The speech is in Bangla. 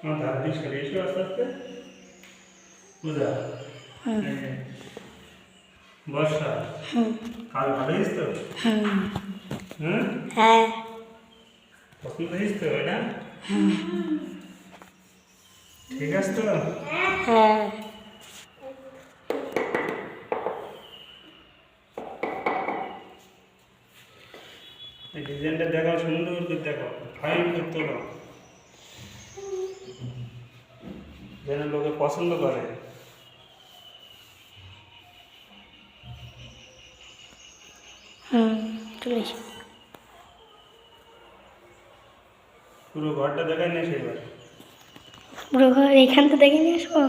আমার ধার দিয়ে সরে এসো আস্তে আস্তে। বুঝা বর্ষা কাল ভালো হয়েছিস তো? হুম, হ্যাঁ পছন্দ হয়েছিস তো এটা? ঠিক আছে তো? হ্যাঁ এই ডিজাইনটা দেখাও, সুন্দর করে দেখো, ফাইন করে তোলো, যেন লোকে পছন্দ করে। চলেছি পুরো ঘরটা দেখাই না সেবার। পুরো ঘর এইখান তো দেখে নিয়ে আসবো।